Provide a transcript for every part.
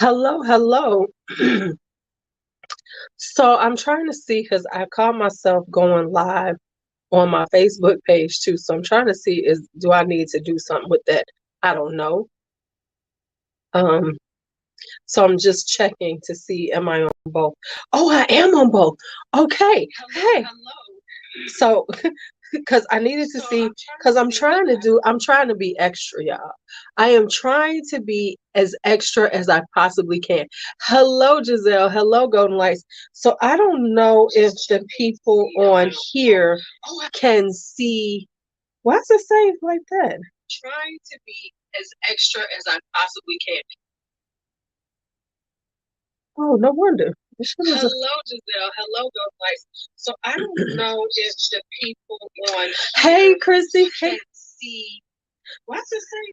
Hello, hello. So I'm trying to see because I caught myself going live on my Facebook page too. So I'm trying to see is do I need to do something with that? I don't know. Um, so I'm just checking to see am I on both. Oh, I am on both. Okay. Hey. So because I needed to see because I'm trying to be extra, y'all. I am trying to be as extra as I possibly can. Hello, Giselle. Hello, Golden Lights. So I don't know if the people on here can see. Why does it say it like that? Trying to be as extra as I possibly can. Oh, no wonder. Hello, Giselle. Hello, Golden Lights. So I don't know if the people on Hey, Chrissy. Can see. Why does it say?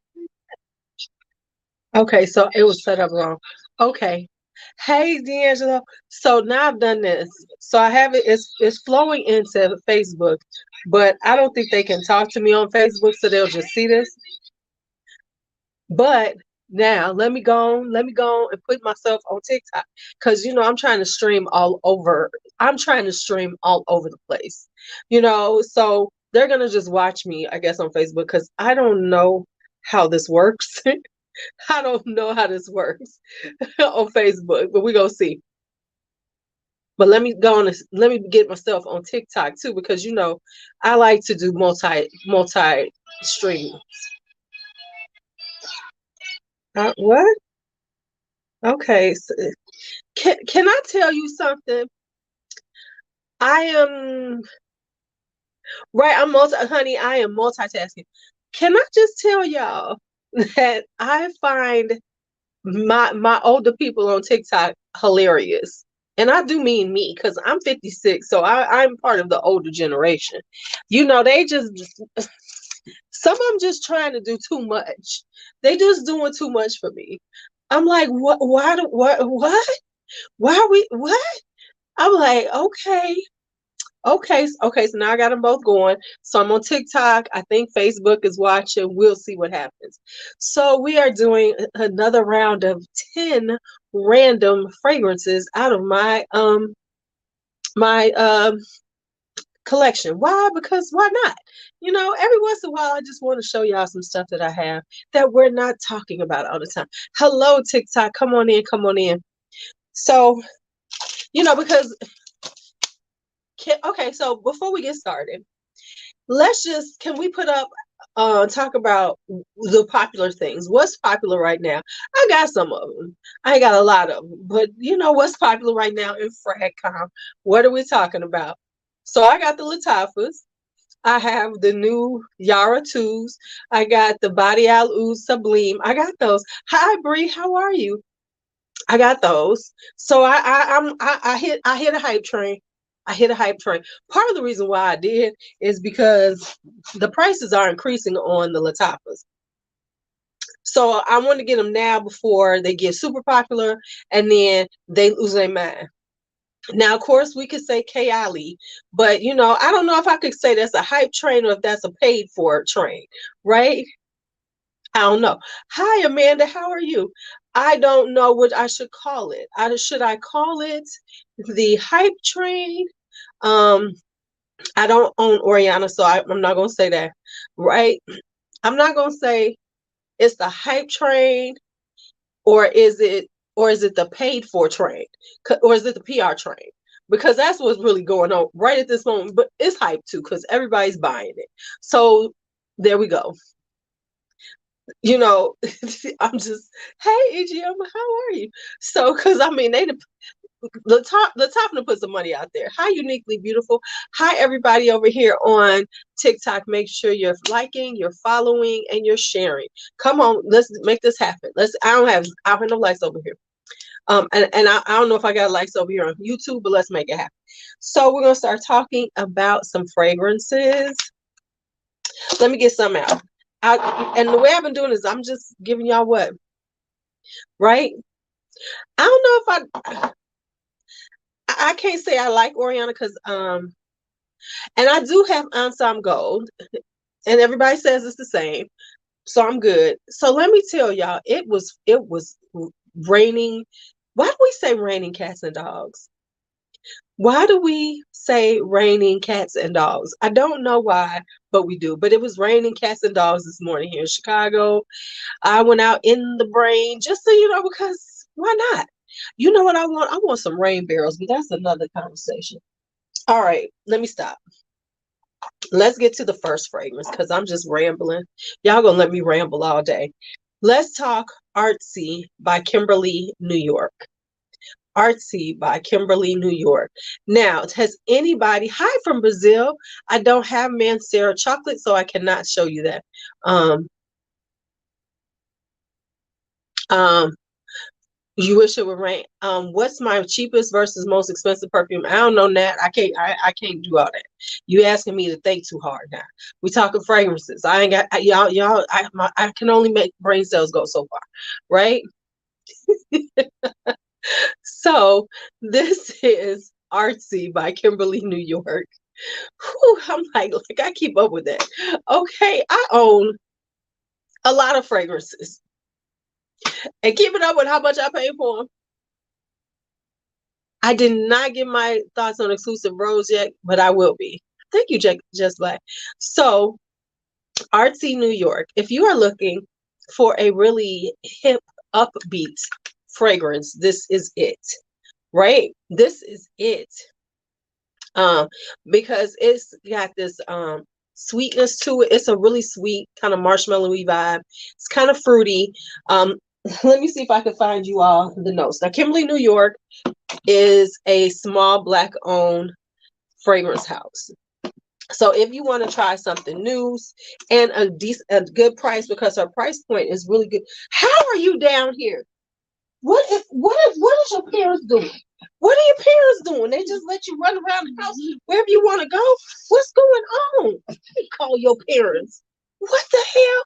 Okay, so it was set up wrong. Okay. Hey, D'Angelo. So now I've done this. So I have it's flowing into Facebook, but I don't think they can talk to me on Facebook, so they'll just see this. But now let me go on and put myself on TikTok. Cause I'm trying to stream all over. I'm trying to stream all over the place. So they're gonna just watch me, I guess, on Facebook because I don't know how this works. I don't know how this works on Facebook, but we gonna see. But let me go on. Let me get myself on TikTok too, because I like to do multi streaming. What? Okay. So, can I tell you something? I am right. Honey. I am multitasking. Can I just tell y'all that I find my older people on TikTok hilarious. And I do mean me because I'm 56, so I'm part of the older generation. They just some of them just trying to do too much. They just doing too much for me. I'm like, what? Why? What? Why are we? What? I'm like, okay. Okay, so now I got them both going. So I'm on TikTok. I think Facebook is watching. We'll see what happens. So we are doing another round of 10 random fragrances out of my collection. Why? Because why not? Every once in a while I just want to show y'all some stuff that I have that we're not talking about all the time. Hello, TikTok. Come on in, come on in. So, because okay, so before we get started, can we put up talk about the popular things? What's popular right now? I got some of them. I ain't got a lot of them, but what's popular right now in Fragcom? What are we talking about? So I got the Latifahs. I have the new Yara 2s. I got the Body Al Oud Sublime. I got those. Hi Bree, how are you? I got those. So I hit a hype train. I hit a hype train. Part of the reason why I did is because the prices are increasing on the Latifahs. So I want to get them now before they get super popular and then they lose their mind. Now, of course, we could say Kayali, but I don't know if I could say that's a hype train or if that's a paid for train, right? I don't know. Hi, Amanda. How are you? I don't know what I should call it. Should I call it the hype train? Um, I don't own Oriana, so I'm not gonna say that, right? I'm not gonna say it's the hype train, or is it the paid for train, or is it the PR train? Because that's what's really going on right at this moment. But it's hype too, because everybody's buying it. So there we go. I'm just, hey, EGM, how are you? So, because I mean, the top to put some money out there. Hi, Uniquely Beautiful. Hi, everybody over here on TikTok. Make sure you're liking, you're following, and you're sharing. Come on, let's make this happen. I don't have no likes over here. And I don't know if I got likes over here on YouTube, but let's make it happen. So we're gonna start talking about some fragrances. Let me get some out. And the way I've been doing is I'm just giving y'all what, right? I don't know if I can't say I like Oriana because and I do have Ensemble Gold, and everybody says it's the same, so I'm good. So let me tell y'all, it was raining. Why do we say raining cats and dogs? Why do we say raining cats and dogs? I don't know why, but we do. But it was raining cats and dogs this morning here in Chicago. I went out in the rain just so you know, because why not? You know what I want? I want some rain barrels, but that's another conversation. All right, let me stop. Let's get to the first fragrance because I'm just rambling. Y'all gonna let me ramble all day. Let's talk Artsy by Kimberly, New York. Artsy by Kimberly, New York. Now, has anybody, hi from Brazil. I don't have Mancera chocolate, so I cannot show you that. Um, you wish it would rain. What's my cheapest versus most expensive perfume? I don't know that. I can't do all that. You asking me to think too hard now. We talking fragrances. I ain't got y'all. I can only make brain cells go so far, right? So this is Artsy by Kimberly, New York. Whew, I'm like I keep up with that. Okay, I own a lot of fragrances. And keeping up with how much I pay for them. I did not give my thoughts on exclusive rose yet, but I will be. Thank you, Just Black. So, Artsy, New York. If you are looking for a really hip, upbeat fragrance, this is it. Right? This is it. Because it's got this sweetness to it. It's a really sweet kind of marshmallowy vibe. It's kind of fruity. Let me see if I can find you all the notes. Now, Kimberly, New York is a small Black-owned fragrance house. So if you want to try something new and a good price, because her price point is really good. How are you down here? What is your parents doing? What are your parents doing? They just let you run around the house wherever you want to go? What's going on? They call your parents. What the hell?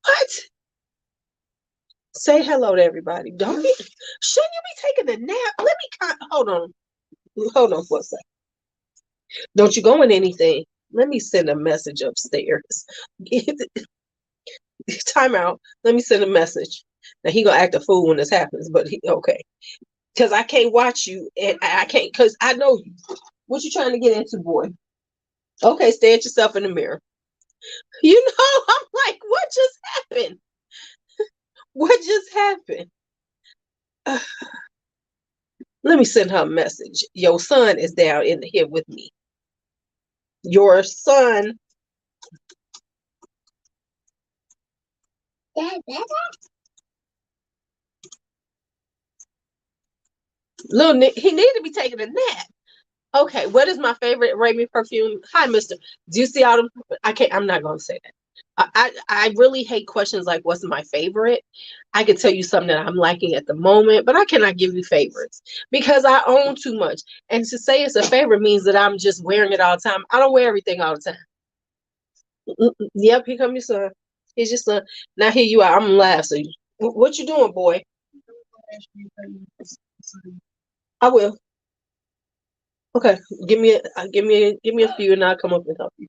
What? Say hello to everybody. Shouldn't you be taking a nap? Let me hold on for a second. Don't you go in anything. Let me send a message upstairs. Time out. Let me send a message. Now he gonna act a fool when this happens, but okay. Because I can't watch you, and I can't, because I know you. What you trying to get into, boy? Okay, stare at yourself in the mirror. You know, I'm like, what just happened? What just happened? Let me send her a message. Your son is down in here with me. Your son. Little Nick, he needed to be taking a nap. Okay, what is my favorite Random perfume? Hi, Mister. Do you see all them? I'm not gonna say that. I really hate questions like what's my favorite. I could tell you something that I'm liking at the moment, but I cannot give you favorites because I own too much. And to say it's a favorite means that I'm just wearing it all the time. I don't wear everything all the time. Yep, here come your son. He's your son. Now here you are. I'm gonna laugh. So what you doing, boy? I will. Okay, give me a few, and I'll come up and help you.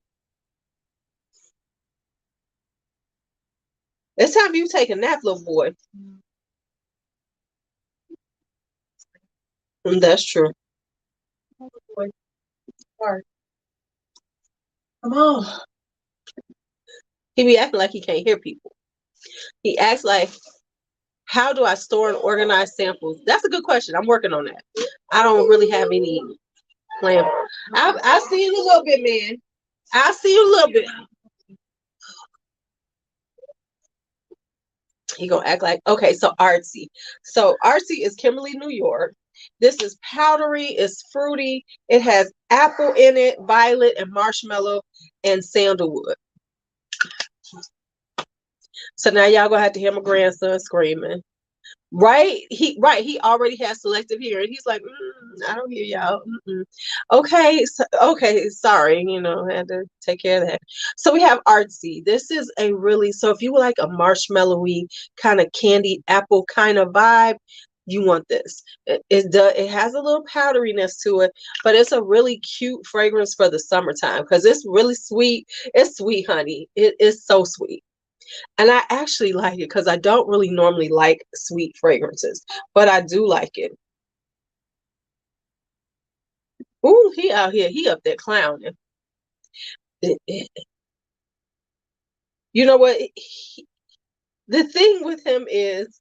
It's time for you to take a nap, little boy. That's true. Come on. He be acting like he can't hear people. He acts like, how do I store and organize samples? That's a good question. I'm working on that. I don't really have any plan. I'll see you in a little bit, man. I'll see you a little bit. He gonna act like, okay, so Artsy. So Artsy is Kimberly, New York. This is powdery, it's fruity. It has apple in it, violet and marshmallow and sandalwood. So now y'all gonna have to hear my grandson screaming. Right? He already has selective hearing. He's like, I don't hear y'all. Okay, okay, sorry, I had to take care of that. So we have Artsy. This is so if you like a marshmallowy kind of candied apple kind of vibe, you want this. It has a little powderiness to it, but it's a really cute fragrance for the summertime because it's really sweet. It's sweet, honey. It is so sweet. And I actually like it because I don't really normally like sweet fragrances, but I do like it. Ooh, he out here, he up there clowning. You know what? The thing with him is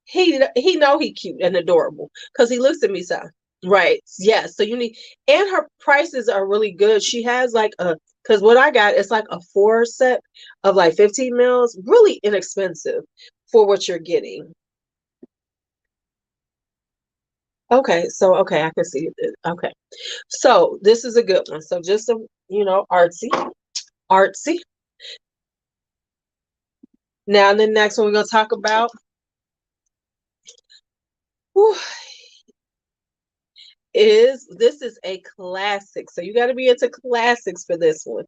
he know he cute and adorable because he looks at me so. Right. Yes. So you need, and her prices are really good. She has like because what I got is like a 4 set of like 15 mils, really inexpensive for what you're getting. Okay. So, okay, I can see it. Okay. So this is a good one. So just, artsy, artsy. Now, the next one we're going to talk about, whew, this is a classic. So you got to be into classics for this one.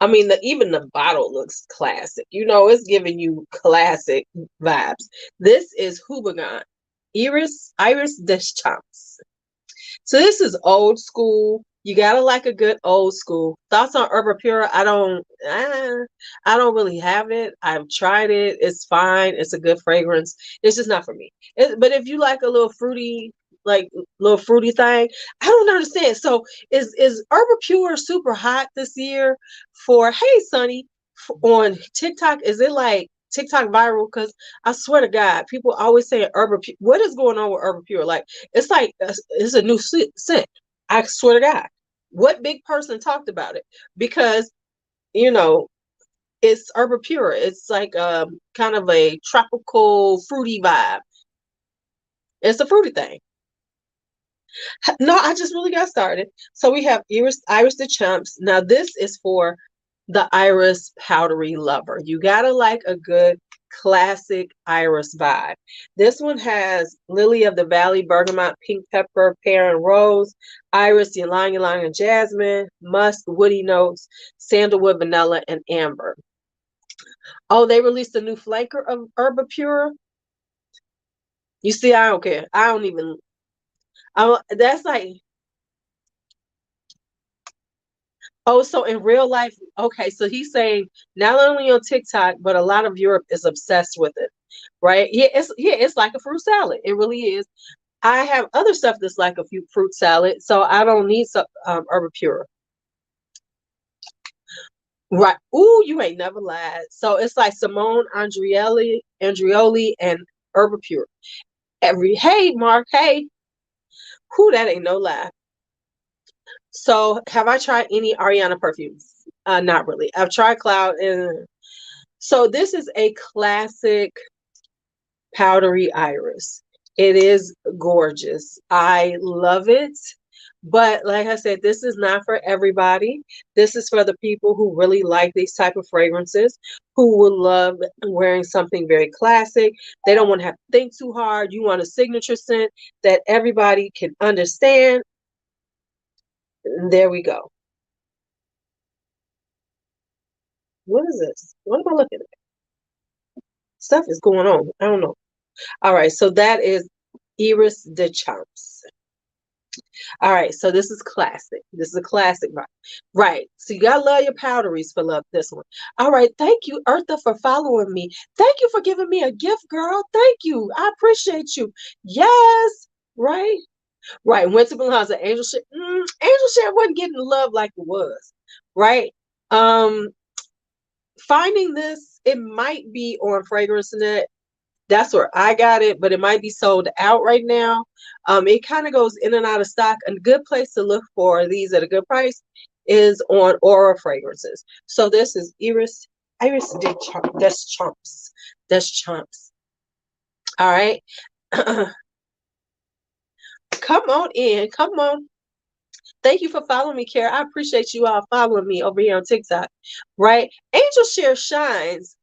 I mean, even the bottle looks classic. It's giving you classic vibes. This is Hubagan Iris des Champs. So this is old school. You gotta like a good old school. Thoughts on Herba Pura? I don't really have it. I've tried it. It's fine. It's a good fragrance. It's just not for me. But if you like a little fruity thing, I don't understand. So is Herba Pura super hot this year? For hey Sonny on TikTok, is it like TikTok viral? Because I swear to God, people always saying Herba Pura. What is going on with Herba Pura? Like it's like it's a new scent. I swear to God. What big person talked about it? Because you know it's Herba Pura. It's like kind of a tropical fruity vibe. It's a fruity thing. No, I just really got started. So we have Iris the Chumps. Now this is for the iris powdery lover. You gotta like a good classic iris vibe. This one has lily of the valley, bergamot, pink pepper, pear and rose, iris, ylang ylang and jasmine, musk, woody notes, sandalwood, vanilla, and amber. Oh, they released a new flanker of Herba Pura. You see, I don't care. I don't even. That's like, oh, so in real life, okay, so he's saying not only on TikTok, but a lot of Europe is obsessed with it, right? Yeah, it's like a fruit salad. It really is. I have other stuff that's like a few fruit salad, so I don't need some Herba Pura. Right. Ooh, you ain't never lied. So it's like Simone Andrioli, and Herba Pura. Hey, Mark, hey, who that ain't no lie. So have I tried any Ariana perfumes? Not really. I've tried Cloud, and so this is a classic powdery iris. It is gorgeous. I love it. But like I said, this is not for everybody. This is for the people who really like these type of fragrances, who will love wearing something very classic. They don't want to have to think too hard. You want a signature scent that everybody can understand. There we go. What is this? What am I looking at? Stuff is going on. I don't know. All right, so that is Iris de Champs. All right, so this is classic. This is a classic vibe. Right. So you gotta love your powderies for love this one. All right, thank you, Eartha, for following me. Thank you for giving me a gift, girl. Thank you. I appreciate you. Yes, right. Right. Winter Blanza, Angel Share. Angel Share wasn't getting the love like it was. Right. Um, finding this, it might be on Fragrance Net. That's where I got it, but it might be sold out right now. It kind of goes in and out of stock. A good place to look for these at a good price is on Aura Fragrances. So this is Iris des Champs. Des Champs. All right. Come on in. Come on. Thank you for following me, Kara. I appreciate you all following me over here on TikTok. Right? Angel Share shines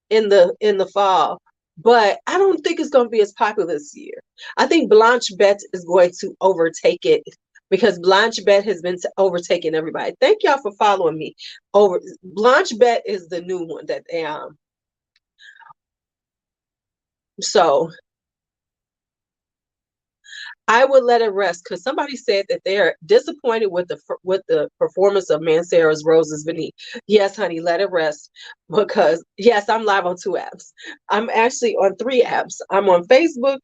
in the fall, but I don't think it's going to be as popular this year. I think Blanche Bette is going to overtake it because Blanche Bette has been overtaking everybody. Thank y'all for following me. Blanche Bette is the new one that so I would let it rest because somebody said that they're disappointed with the performance of Mancera's Roses Beneath. Yes, honey, let it rest because yes, I'm live on 2 apps. I'm actually on 3 apps. I'm on Facebook.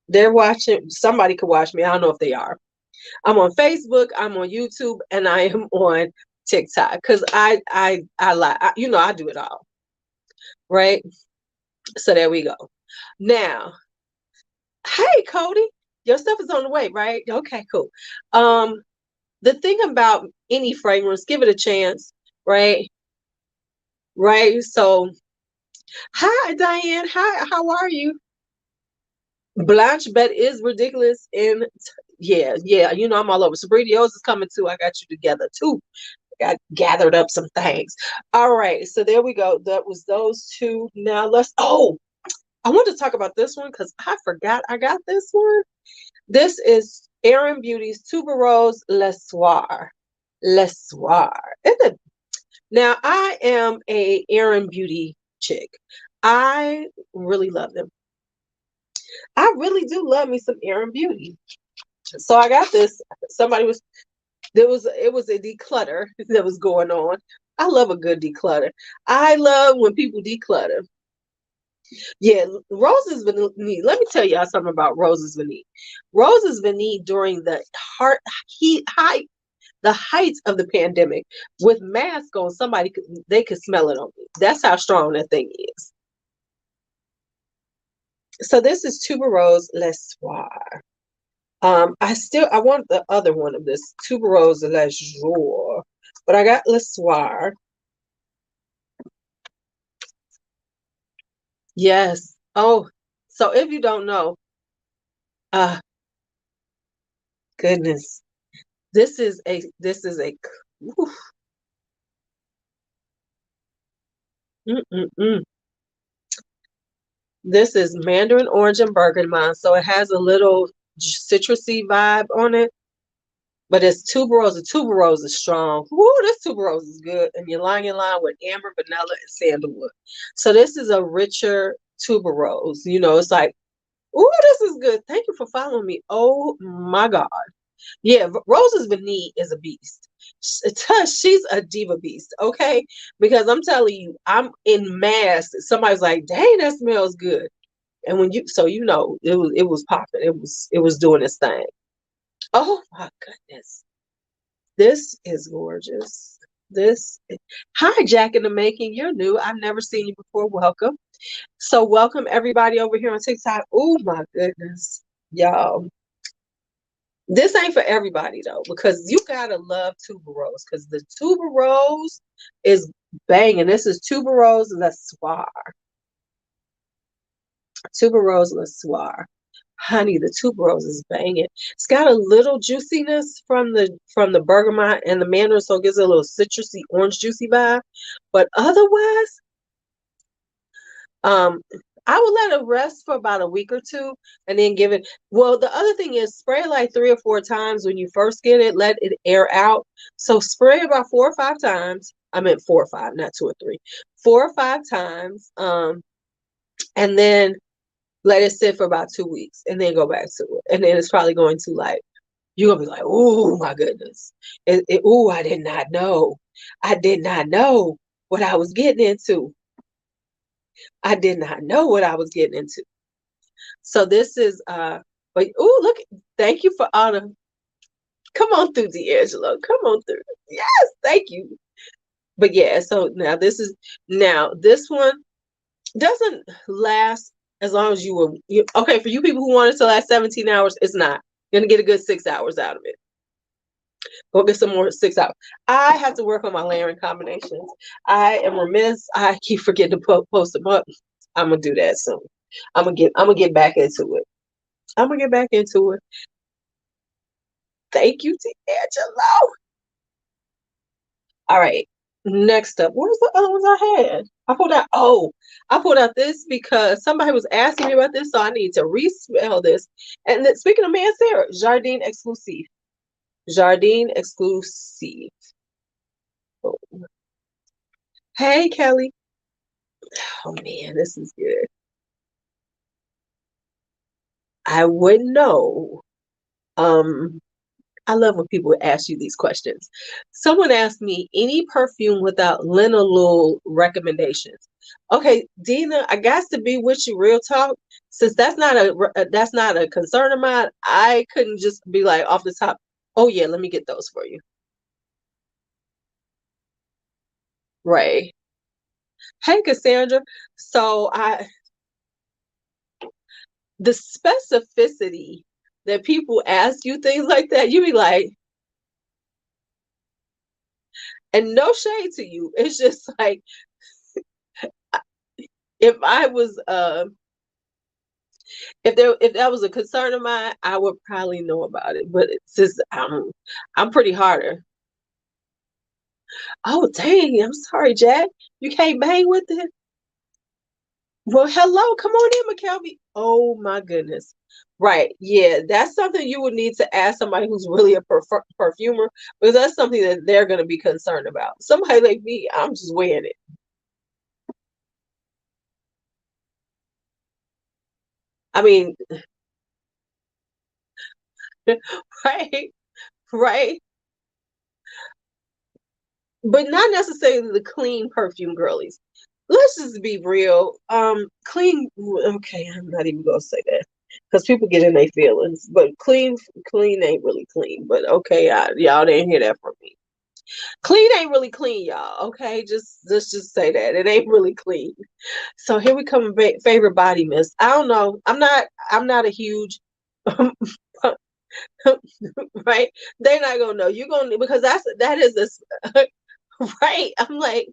They're watching. Somebody could watch me. I don't know if they are. I'm on Facebook. I'm on YouTube, and I am on TikTok because I like I do it all, right? So there we go. Now, hey Cody, your stuff is on the way, right? Okay, cool. The thing about any fragrance, give it a chance, right? Right. So, hi Diane. Hi, how are you? Blanche Bet is ridiculous, and yeah, yeah. I'm all over. Sabrina, yours is coming too. I got you together too. Got gathered up some things. All right, so there we go. That was those two. Now let's. Oh, I want to talk about this one because I forgot I got this one. This is Erin Beauty's Tuberose Les Soir. Les Soir. Now, I am a Erin Beauty chick. I really love them. I really do love me some Erin Beauty. So I got this. It was a declutter that was going on. I love a good declutter. I love when people declutter. Yeah, Roses Vanille. Let me tell y'all something about Roses Vanille. Roses Vanille during the heart heat high the height of the pandemic with mask on, they could smell it on me. That's how strong that thing is. So this is Tuberose Les Soir. I want the other one of this Tuberose Les Jour, but I got Les Soir. Yes. Oh, so if you don't know, uh, goodness, this is a oof, mm-mm-mm. This is Mandarin Orange and Bergamot, so it has a little citrusy vibe on it. But it's tuberose. The tuberose is strong. Woo, this tuberose is good. And you're lying in line with amber, vanilla, and sandalwood. So this is a richer tuberose. It's like, ooh, this is good. Thank you for following me. Oh my God. Yeah, Rose's Beneath is a beast. She's a diva beast, okay? Because I'm telling you, I'm in mass. Somebody's like, dang, that smells good. And it was popping. It was doing its thing. Oh my goodness. This is gorgeous. Hi, Jack in the making. You're new. I've never seen you before. Welcome. So welcome everybody over here on TikTok. Oh my goodness, y'all. This ain't for everybody though, because you gotta love tuberose, because the tuberose is banging. This is Tuberose Les Soir. Tuberose Les Soir. Honey, the tuberose is banging. It's got a little juiciness from the bergamot and the mandarin, so it gives it a little citrusy, orange juicy vibe. But otherwise, um, I would let it rest for about a week or two and then give it. Well, the other thing is spray it like 3 or 4 times when you first get it. Let it air out. So spray about 4 or 5 times. I meant 4 or 5, not 2 or 3. 4 or 5 times. And then let it sit for about 2 weeks and then go back to it. And then it's probably going to like, you're gonna be like, oh my goodness. I did not know. I did not know what I was getting into. I did not know what I was getting into. So this is but look, thank you for all the come on through, D'Angelo. Come on through. Yes, thank you. But yeah, so now this one doesn't last as long as okay, for you people who want it to last 17 hours, it's not. You're gonna get a good 6 hours out of it. Go get some more 6 hours. I have to work on my layering combinations. I am remiss. I keep forgetting to post them up. I'm gonna do that soon. I'm gonna get back into it. I'm gonna get back into it. Thank you, D'Angelo. All right. Next up, where's the other ones I had? I pulled out this because somebody was asking me about this, so I need to resmell this. And then, speaking of Mancera, Jardine Exclusive. Jardine Exclusive. Oh. Hey, Kelly. Oh man, this is good. I wouldn't know. Um, I love when people ask you these questions. Someone asked me any perfume without linalool recommendations. Okay, Dina, I got to be with you real talk. Since that's not a concern of mine, I couldn't just be like off the top, oh yeah, let me get those for you. Right. Hey Cassandra. So I the specificity that people ask you things like that, you be like, and no shade to you. It's just like if I was if that was a concern of mine, I would probably know about it. But it's just I'm pretty harder. Oh dang, I'm sorry, Jack. You can't bang with it. Well, hello, come on in, McKelvey. Oh my goodness. Right. Yeah, that's something you would need to ask somebody who's really a perfumer, because that's something that they're going to be concerned about. Somebody like me, I'm just weighing it. I mean, right, right. But not necessarily the clean perfume girlies. Let's just be real. Clean. Okay, I'm not even gonna say that because people get in their feelings. But clean ain't really clean. But okay, y'all didn't hear that from me. Clean ain't really clean, y'all. Okay, just let's just say that it ain't really clean. So here we come. Favorite body mist. I don't know. I'm not a huge. Right? They're not gonna know. You're gonna because that is a right. I'm like.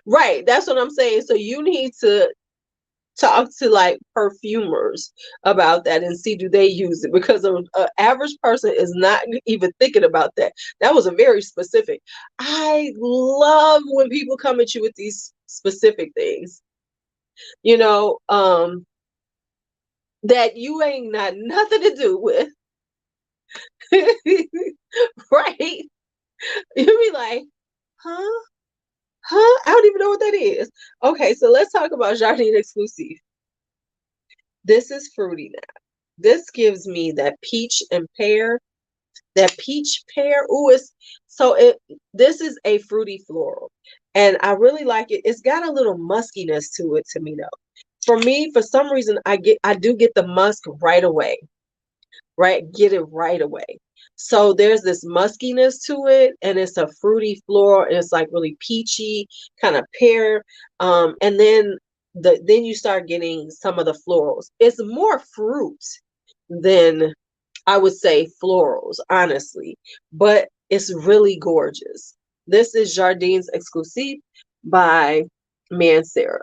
Right, that's what I'm saying. So you need to talk to like perfumers about that and see do they use it because an average person is not even thinking about that. That was a very specific. I love when people come at you with these specific things, you know, that you ain't got nothing to do with. Right? You be like, huh? Huh? I don't even know what that is. Okay, so let's talk about Jardine exclusive. This is fruity now. This gives me that peach and pear, that peach pear. Ooh, it's so it this is a fruity floral. And I really like it. It's got a little muskiness to it to me though. For me, for some reason, I do get the musk right away, right? Get it right away. So there's this muskiness to it, and it's a fruity floral, and it's like really peachy, kind of pear. And then you start getting some of the florals. It's more fruit than I would say florals, honestly, but it's really gorgeous. This is Jardine's Exclusive by Mancera.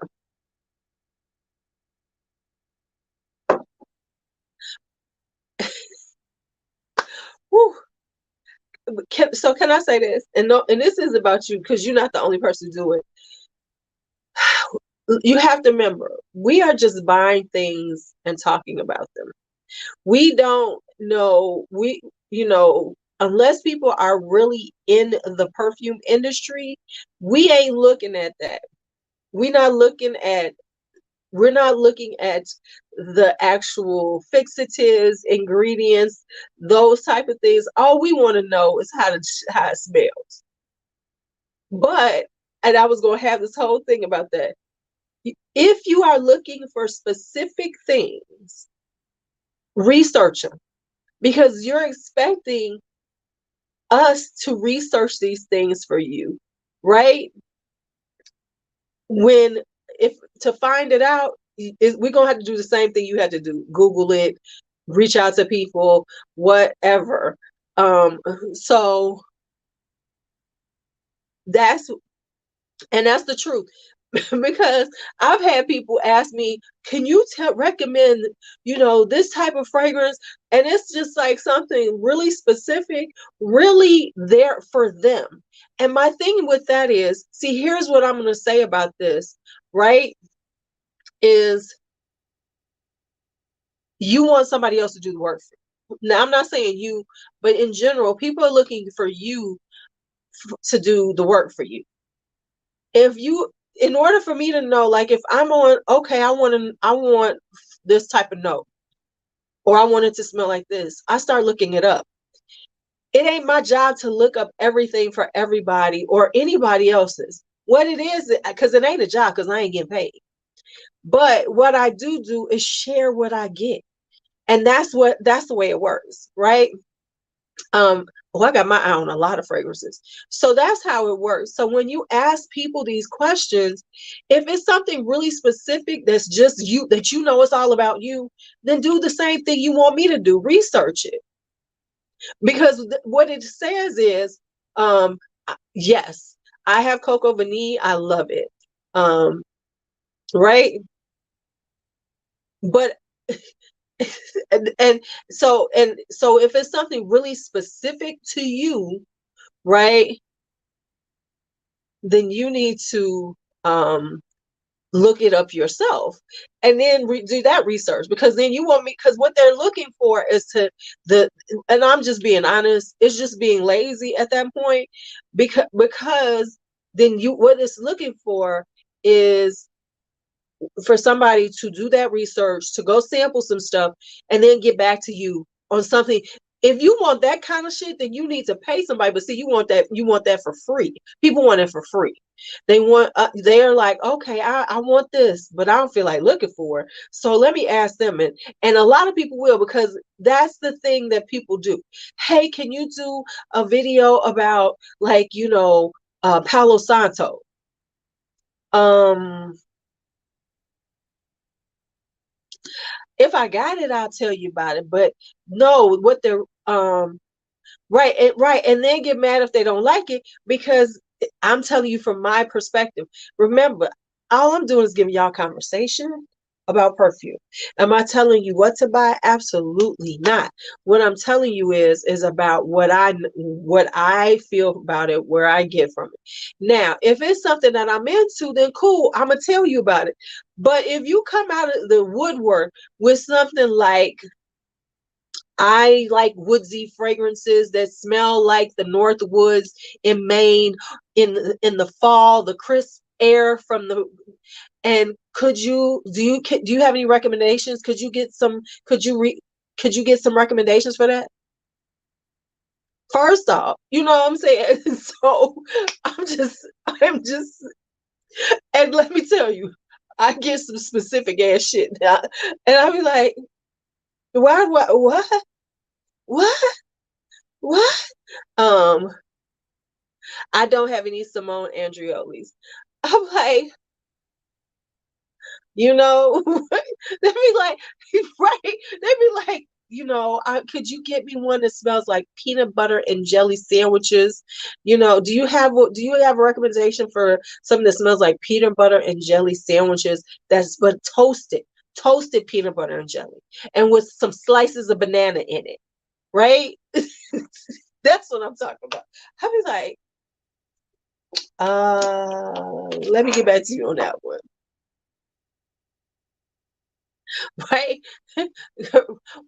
Whew. So can I say this? And no, and this is about you because you're not the only person to do it. You have to remember, we are just buying things and talking about them. We don't know, unless people are really in the perfume industry, we ain't looking at that. We're not looking at we're not looking at the actual fixatives, ingredients, those type of things. All we want to know is how it smells. But and I was going to have this whole thing about that. If you are looking for specific things, research them because you're expecting us to research these things for you, right? When if to find it out, we're gonna have to do the same thing you had to do: Google it, reach out to people, whatever. So that's that's the truth. Because I've had people ask me, "Can you recommend, this type of fragrance?" And it's just like something really specific, really there for them. And my thing with that is, see, here's what I'm going to say about this, right? Is you want somebody else to do the work for you. Now, I'm not saying you, but in general, people are looking for you to do the work for you. If you In order for me to know, like if I'm on, okay, I want this type of note. or I want it to smell like this. I start looking it up. It ain't my job to look up everything for everybody or anybody else's. What it is, because it ain't a job, because I ain't getting paid. But what I do is share what I get. And that's the way it works, right? Well, I got my eye on a lot of fragrances. So that's how it works. So when you ask people these questions, if it's something really specific that's just you, that you know it's all about you, then do the same thing you want me to do. Research it. Because what it says is, yes, I have Coco Vanille. I love it. Right? But and so if it's something really specific to you, right, then you need to look it up yourself and then do that research, because then you want me, because what they're looking for is and I'm just being honest, it's just being lazy at that point, because then what it's looking for is for somebody to do that research, to go sample some stuff, and then get back to you on something. If you want that kind of shit, then you need to pay somebody. But see, you want that for free. People want it for free. They're like, okay, I want this, but I don't feel like looking for it. So let me ask them. And a lot of people will, because that's the thing that people do. Hey, can you do a video about, like, Palo Santo? If I got it, I'll tell you about it. But no, what they're right, and then get mad if they don't like it, because I'm telling you from my perspective. Remember, all I'm doing is giving y'all conversation about perfume. Am I telling you what to buy? Absolutely not. What I'm telling you is about what I feel about it, where I get from it. Now, if it's something that I'm into, then cool, I'm gonna tell you about it. But if you come out of the woodwork with something like, I like woodsy fragrances that smell like the North Woods in Maine in the fall, the crisp air from the, and do you have any recommendations? Could you get some recommendations for that? First off, you know what I'm saying? So I'm just and let me tell you, I get some specific ass shit now, and I'll be like, why, what, what? Um, I don't have any Simone Andriolis. I'm like, they'd be like, right? They'd be like, could you get me one that smells like peanut butter and jelly sandwiches? Do you have a recommendation for something that smells like peanut butter and jelly sandwiches, that's but toasted peanut butter and jelly, and with some slices of banana in it, right? That's what I'm talking about. I was like, let me get back to you on that one. Right.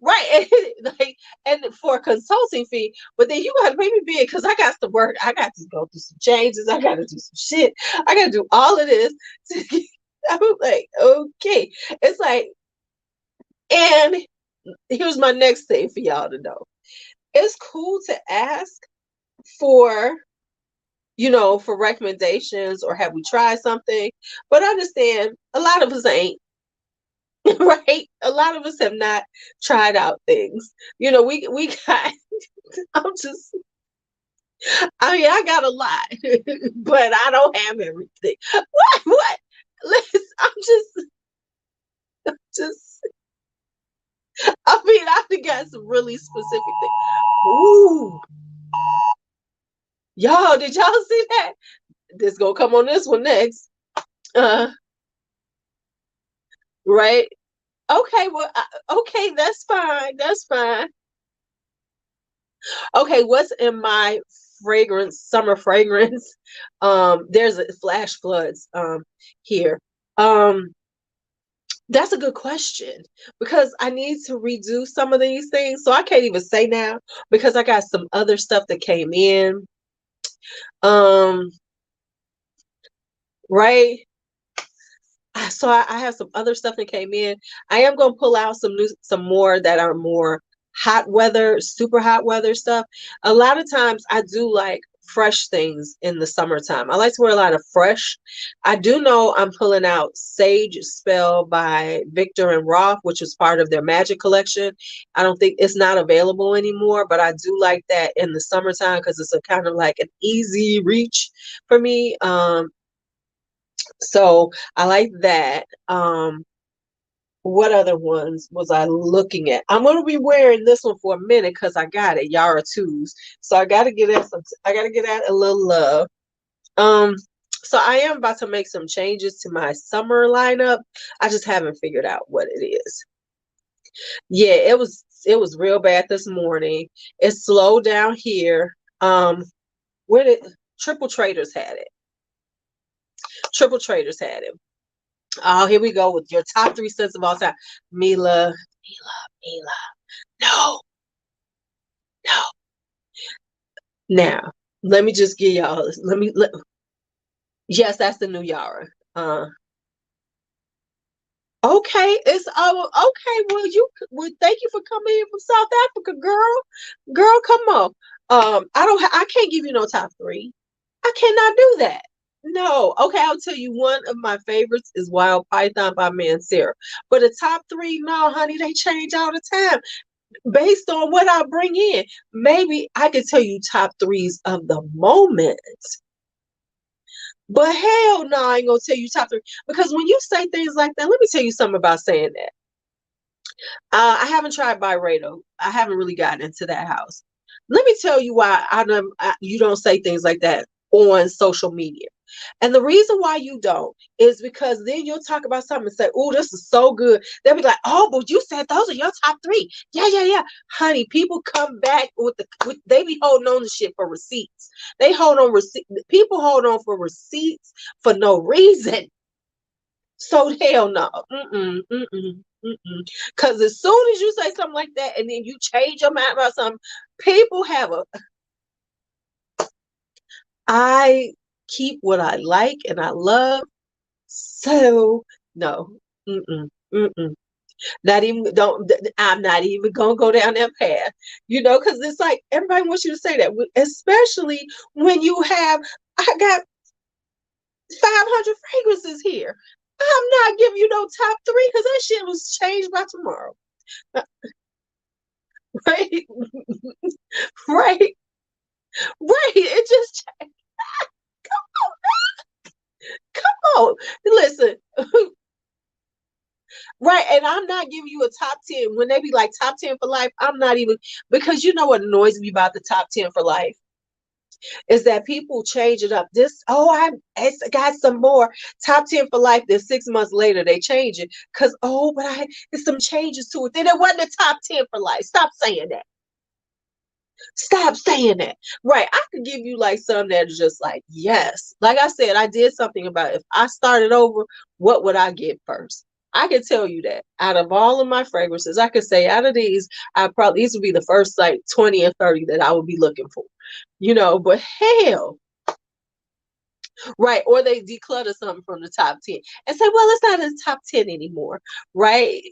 Right. And, like, and for a consulting fee, but then you got to pay me big, because I got to work, I got to go through some changes, I got to do some shit, I got to do all of this I'm like, okay. It's like, and here's my next thing for y'all to know. It's cool to ask for for recommendations, or have we tried something, but understand, a lot of us ain't. Right? A lot of us have not tried out things. We got, I'm just, I mean, I got a lot, but I don't have everything. What? Listen, just, I mean, I got some really specific things. Ooh, y'all, did y'all see that? This gonna come on this one next. Uh, right? Okay, well, okay, that's fine. That's fine. Okay, what's in my summer fragrance? There's a flash floods here. Um, that's a good question, because I need to redo some of these things. So I can't even say now, because I got some other stuff that came in. Um, right. so I have some other stuff that came in. I am going to pull out some more that are more hot weather, super hot weather stuff. A lot of times I do like fresh things in the summertime. I like to wear a lot of fresh. I do know I'm pulling out Sage Spell by Victor and Roth, which was part of their Magic collection. I don't think it's not available anymore, but I do like that in the summertime because it's a kind of like an easy reach for me. So I like that. What other ones was I looking at? I'm gonna be wearing this one for a minute because I got it, Yara twos. So I gotta get at a little love. So I am about to make some changes to my summer lineup. I just haven't figured out what it is. Yeah, it was real bad this morning. It slowed down here. Where did Triple Traders had it? Triple Traders had it. Oh, here we go with your top 3 scents of all time. Mila. No, no. Now, let me just give y'all. Yes, that's the new Yara. Okay, it's okay. Well, thank you for coming in from South Africa, girl. Girl, come on. I can't give you no top 3. I cannot do that. No. Okay, I'll tell you one of my favorites is Wild Python by Mancera. But the top 3, no, honey, they change all the time based on what I bring in. Maybe I could tell you top 3s of the moment. But hell no, I ain't gonna tell you top 3. Because when you say things like that, let me tell you something about saying that. I haven't tried Byredo. I haven't really gotten into that house. Let me tell you why you don't say things like that on social media. And the reason why you don't is because then you'll talk about something and say, "Oh, this is so good." They'll be like, "Oh, but you said those are your top 3." Yeah, yeah, yeah. Honey, people come back they be holding on to shit for receipts. They hold on people hold on for receipts for no reason. So hell no. Because as soon as you say something like that and then you change your mind about something, people have I keep what I like and I love. So no. Not even don't I'm not even gonna go down that path. Because it's like everybody wants you to say that, especially when you have I got 500 fragrances here. I'm not giving you no top 3 because that shit was changed by tomorrow. Right? Right? Right. It just come on. Listen. Right. And I'm not giving you a top 10. When they be like top 10 for life, I'm not even, because you know what annoys me about the top 10 for life is that people change it up. I got some more top 10 for life. Then 6 months later they change it because there's some changes to it. Then it wasn't a top 10 for life. Stop saying that. Stop saying that. Right. I could give you like some that is just like, yes. Like I said, I did something about if I started over, what would I get first? I can tell you that out of all of my fragrances, I could say out of these would be the first like 20 or 30 that I would be looking for. But hell, right. Or they declutter something from the top 10 and say, well, it's not in the top 10 anymore. Right.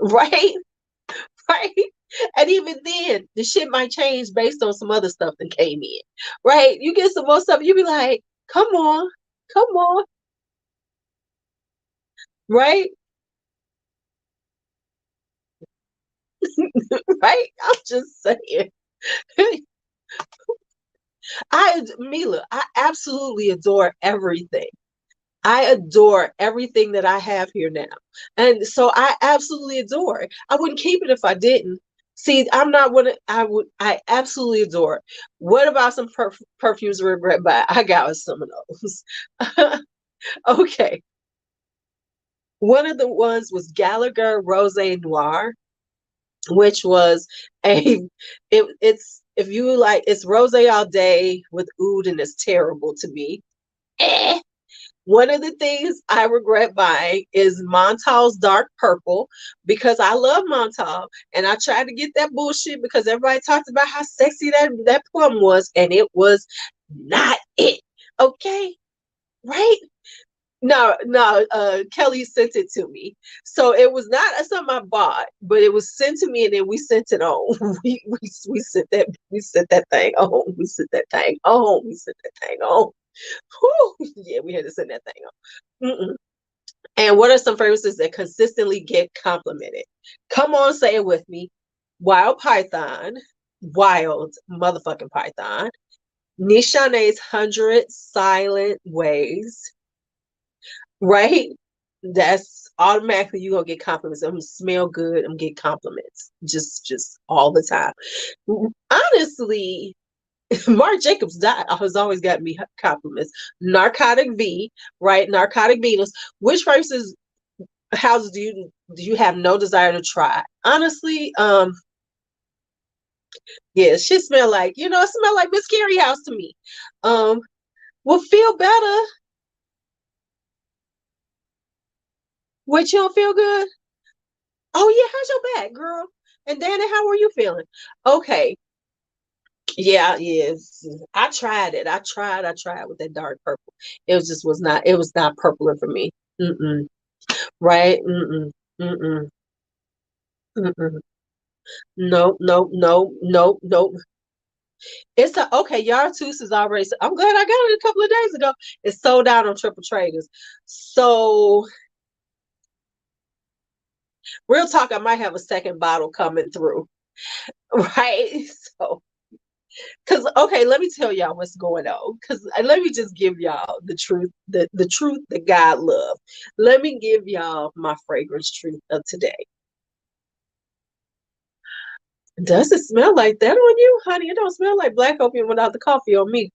Right. Right. And even then, the shit might change based on some other stuff that came in. Right. You get some more stuff, you be like, come on, come on. Right. Right. I'm just saying. Mila, I absolutely adore everything. I adore everything that I have here now. And so I absolutely adore it. I wouldn't keep it if I didn't. See, I'm not what I absolutely adore it. What about some perfumes to regret buy? I got some of those. Okay. One of the ones was Gallagher Rose Noir, which was it's if you like, it's rose all day with oud and it's terrible to me. Eh. One of the things I regret buying is Montal's Dark Purple because I love Montal and I tried to get that bullshit because everybody talked about how sexy that plum was and it was not it. Okay? Right? No, Kelly sent it to me. So it was not something I bought, but it was sent to me and then we sent it on. We sent that thing on. We sent that thing on. We sent that thing on. Whew. Yeah, we had to send that thing on. Mm-mm. And what are some fragrances that consistently get complimented? Come on, say it with me. Wild Python, Wild motherfucking Python, Nishane's 100 Silent Ways, right? That's automatically you're gonna get compliments. I'm gonna smell good. I'm gonna get compliments just all the time. Honestly, Marc Jacobs has always gotten me compliments. Narcotic V, right? Narcotic Venus. Which fragrances houses do you have no desire to try? Honestly, yeah, shit smell like, it smell like Miss Carey house to me. Will feel better. What, you don't feel good? Oh yeah, how's your back, girl? And Danny, how are you feeling? Okay. Yeah, yes. I tried it. I tried with that dark purple. It was not purple for me. Mm-mm. Right? Mm-mm. Mm-mm. Mm-mm. No, no, no, no, no. It's okay. Yard Tooth is already. I'm glad I got it a couple of days ago. It's sold out on Triple Traders. So, real talk, I might have a second bottle coming through. Right? So, because okay, let me tell y'all what's going on. Because let me just give y'all the truth, the truth that God love. Let me give y'all my fragrance truth of today. Does it smell like that on you, honey? It don't smell like black opium without the coffee on me.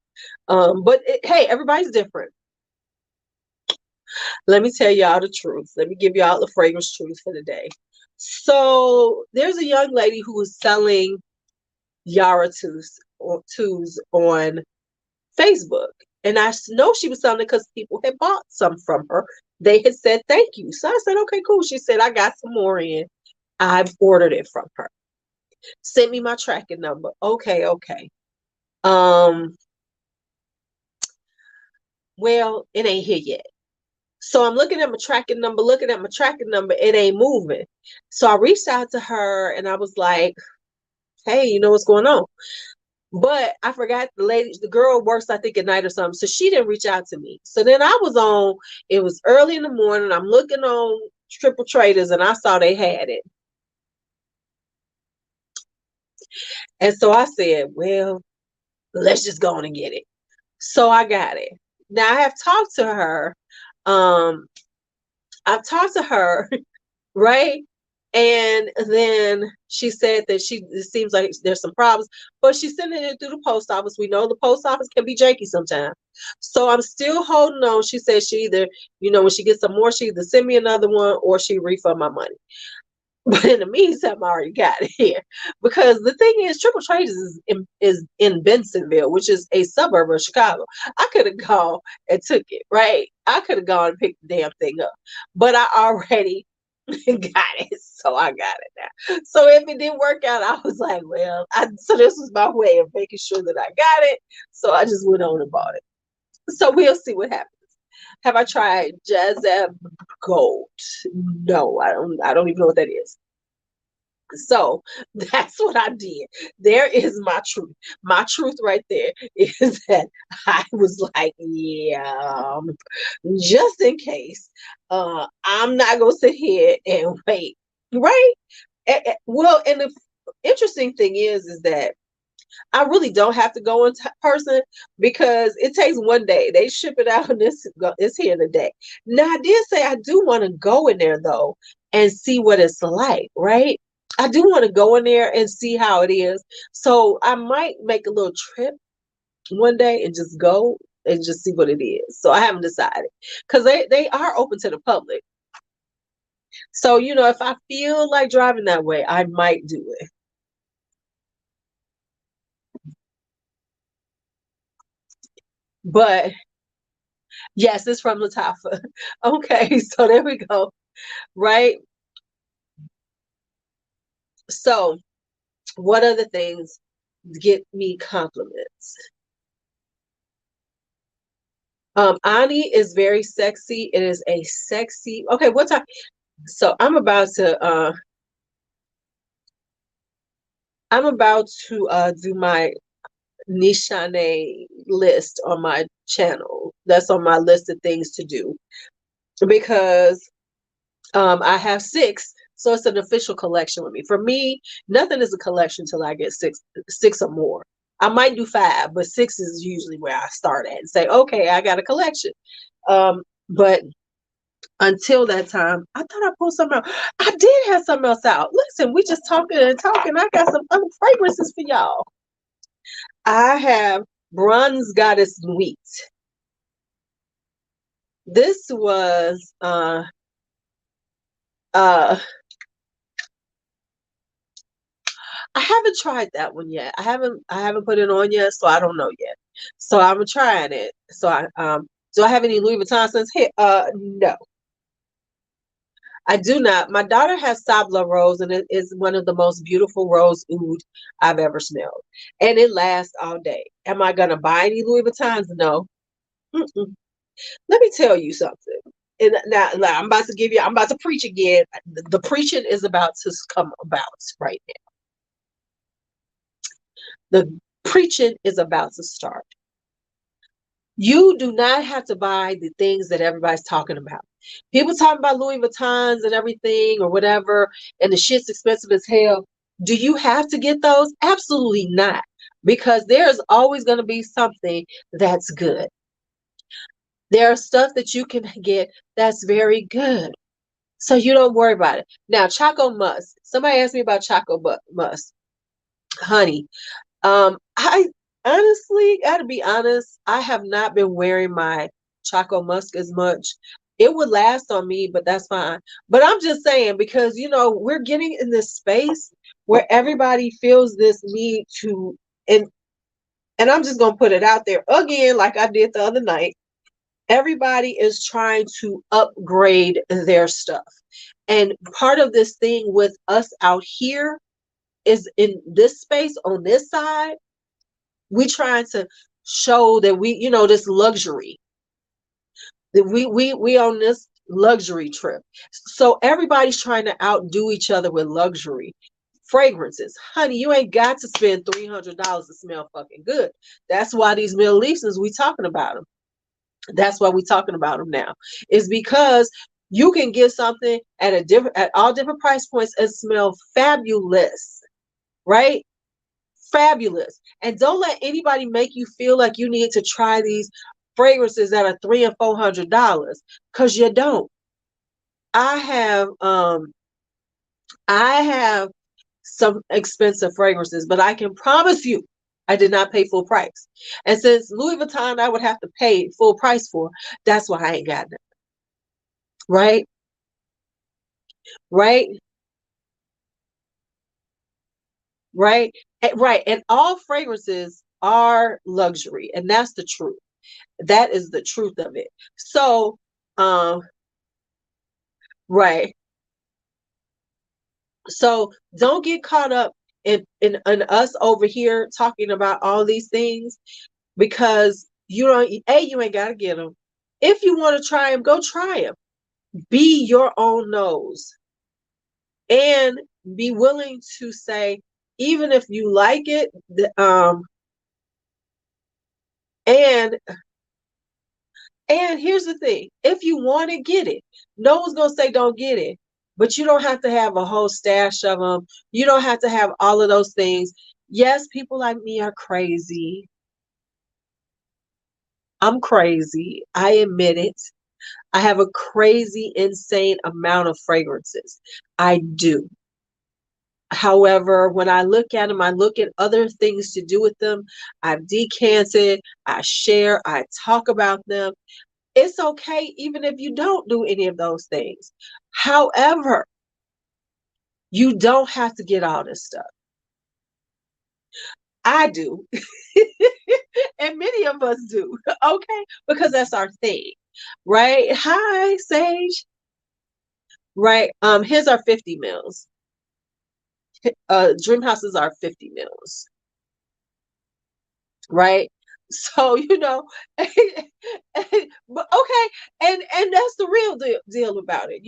But hey, everybody's different. Let me tell y'all the truth. Let me give y'all the fragrance truth for the day. So there's a young lady who was selling Yara tubes on Facebook. And I know she was selling it because people had bought some from her. They had said thank you. So I said, okay, cool. She said, I got some more in. I've ordered it from her. Send me my tracking number. Okay, okay. Um, well, it ain't here yet. So I'm looking at my tracking number, it ain't moving. So I reached out to her and I was like, hey, you know what's going on? But I forgot the girl works, I think, at night or something. So she didn't reach out to me. So then it was early in the morning. I'm looking on Triple Traders and I saw they had it. And so I said, well, let's just go on and get it. So I got it. Now I have talked to her. Um, I've talked to her right? And then she said that it seems like there's some problems, but she's sending it through the post office. We know the post office can be janky sometimes. So I'm still holding on. She said she either, when she gets some more, she either send me another one or she refund my money. But in the meantime, I already got it here. Because the thing is, Triple Traders is in Bensonville, which is a suburb of Chicago. I could have gone and took it, right? I could have gone and picked the damn thing up. But I already got it. So I got it now. So if it didn't work out, I was like, well, so this was my way of making sure that I got it. So I just went on and bought it. So we'll see what happens. Have I tried Jazab Gold? No, I don't even know what that is. So that's what I did. There is my truth. My truth right there is that I was like, yeah, just in case, I'm not gonna sit here and wait, right? Well, and the interesting thing is that I really don't have to go in person because it takes one day. They ship it out and it's here today. Now I did say I do want to go in there though and see what it's like, right? I do want to go in there and see how it is. So I might make a little trip one day and just go and just see what it is. So I haven't decided because they are open to the public. So, if I feel like driving that way, I might do it. But yes, it's from Latafa. Okay, so there we go. Right? So, what other things get me compliments? Ani is very sexy. It is a sexy. Okay, what time? So I'm about to do my Nishane list on my channel. That's on my list of things to do because I have 6, so it's an official collection with me. For me, nothing is a collection till I get six or more. I might do 5, but 6 is usually where I start at and say, okay, I got a collection. But until that time, I thought I pulled something out. I did have something else out. Listen, we just talking and talking. I got some other fragrances for y'all. I have Bronze Goddess Wheat. This was uh I haven't tried that one yet. I haven't put it on yet, so I don't know yet. So I'm trying it. So I do I have any Louis Vuitton scents here? No. I do not. My daughter has Sabla Rose, and it is one of the most beautiful rose oud I've ever smelled. And it lasts all day. Am I gonna buy any Louis Vuittons? No. Mm-mm. Let me tell you something. And now I'm about to preach again. The preaching is about to come about right now. The preaching is about to start. You do not have to buy the things that everybody's talking about. People talking about Louis Vuittons and everything or whatever, and the shit's expensive as hell. Do you have to get those? Absolutely not. Because there's always going to be something that's good. There's stuff that you can get that's very good. So you don't worry about it. Now, Choco Musk. Somebody asked me about Choco Musk. Honey, I honestly gotta be honest, I have not been wearing my Choco Musk as much. It would last on me, but that's fine. But I'm just saying, because we're getting in this space where everybody feels this need to, and I'm just gonna put it out there again, like I did the other night. Everybody is trying to upgrade their stuff. And part of this thing with us out here is in this space on this side, we trying to show that this luxury, that we on this luxury trip. So everybody's trying to outdo each other with luxury fragrances. Honey, you ain't got to spend $300 to smell fucking good. That's why these Middle Easterns, we talking about them. That's why we talking about them now. Is because you can get something at all different price points and smell fabulous, right? Fabulous. And don't let anybody make you feel like you need to try these fragrances that are $300 and $400, because you don't. I have I have some expensive fragrances, but I can promise you I did not pay full price. And since Louis Vuitton I would have to pay full price for, that's why I ain't got it. Right? Right? Right? Right. And all fragrances are luxury, and that's the truth. That is the truth of it. So, right. So don't get caught up in us over here talking about all these things, because you ain't gotta get them. If you want to try them, go try them. Be your own nose and be willing to say, even if you like it, and here's the thing, if you want it, get it. No one's gonna say don't get it, but you don't have to have a whole stash of them. You don't have to have all of those things. Yes, people like me are crazy. I'm crazy. I admit it. I have a crazy, insane amount of fragrances. I do. However, when I look at them, I look at other things to do with them. I've decanted, I share, I talk about them. It's okay even if you don't do any of those things. However, you don't have to get all this stuff. I do. And many of us do. Okay? Because that's our thing. Right? Hi, Sage. Right. Here's our 50 mils. Dream houses are 50 mils. Right? So, but okay, and that's the real deal about it,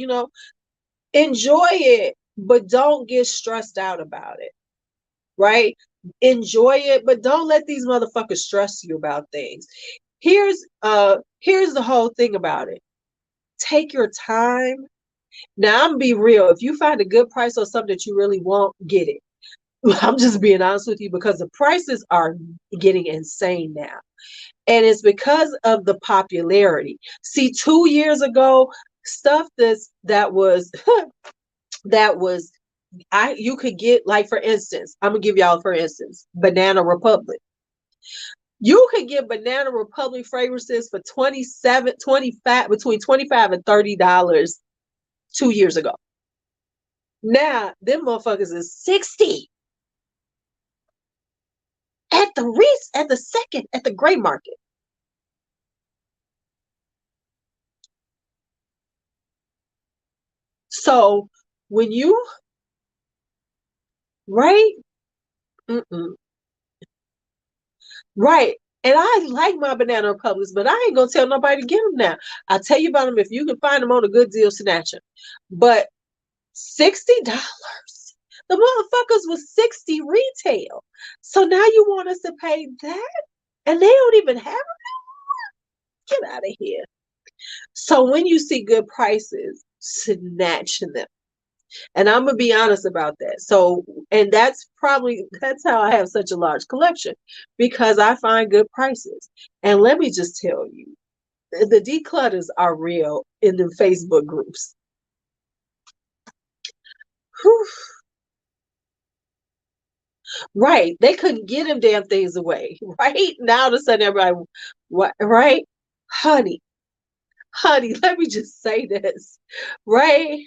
enjoy it, but don't get stressed out about it, right? Enjoy it, but don't let these motherfuckers stress you about things. Here's the whole thing about it. Take your time. Now, I'm gonna be real. If you find a good price on something that you really want, get it. I'm just being honest with you because the prices are getting insane now. And it's because of the popularity. See, 2 years ago, stuff that was that was you could get, like, for instance, I'm gonna give y'all for instance, Banana Republic. You could get Banana Republic fragrances for 27, 25, between 25 and $30 2 years ago. Now, them motherfuckers is 60 at the gray market. So when you right, mm-mm, right. And I like my Banana Republics, but I ain't gonna tell nobody to get them now. I'll tell you about them if you can find them on a good deal, snatch them. But $60, the motherfuckers was 60 retail. So now you want us to pay that, and they don't even have them. Get out of here. So when you see good prices, snatch them. And I'm gonna be honest about that. So, and that's how I have such a large collection, because I find good prices. And let me just tell you, the declutters are real in the Facebook groups. Whew. Right. They couldn't get them damn things away. Right. Now all of a sudden everybody, what, right? Honey, honey, let me just say this. Right?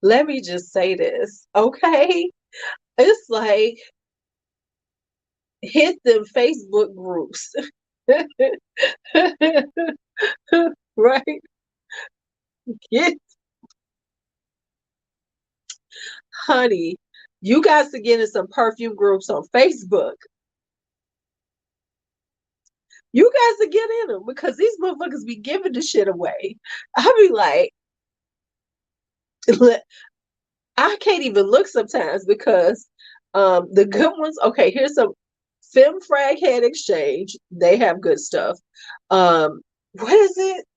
Let me just say this. Okay. It's like, hit them Facebook groups. Right? Get, honey, you guys to get in some perfume groups on Facebook. You guys to get in them because these motherfuckers be giving the shit away. I be like, I can't even look sometimes because the good ones, okay, here's some Fem Frag Head Exchange. They have good stuff. What is it?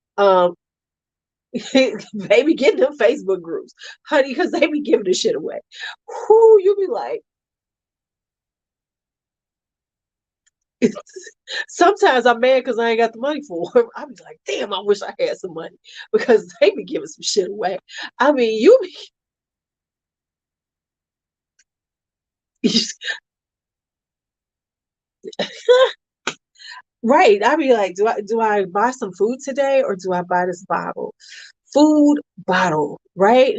Baby, get them Facebook groups, honey, because they be giving the shit away. Who you be like, sometimes I'm mad because I ain't got the money for them. I be like, damn, I wish I had some money because they be giving some shit away. I mean, you be right. I be like, do I buy some food today or do I buy this bottle? Food bottle, right?